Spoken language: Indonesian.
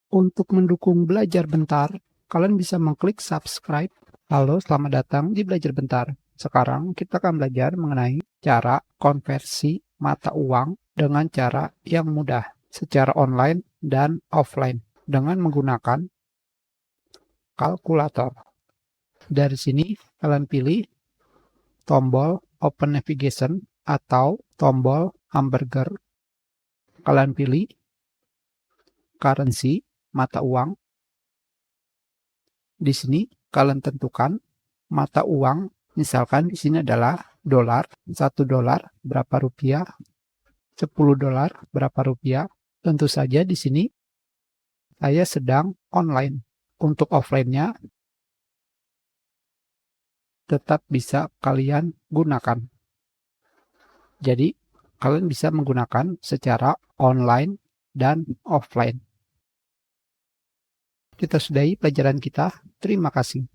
Untuk mendukung Belajar Bentar, kalian bisa mengklik subscribe. Halo, selamat datang di Belajar Bentar. Sekarang kita akan belajar mengenai cara konversi mata uang dengan cara yang mudah, secara online dan offline, dengan menggunakan kalkulator. Dari sini, kalian pilih tombol Open Navigation atau tombol hamburger. Kalian pilih currency, mata uang. Di sini kalian tentukan mata uang, misalkan di sini adalah dolar, 1 dolar berapa rupiah, 10 dolar berapa rupiah. Tentu saja di sini saya sedang online. Untuk offline-nya tetap bisa kalian gunakan. Jadi kalian bisa menggunakan secara online dan offline. Kita sudahi pelajaran kita. Terima kasih.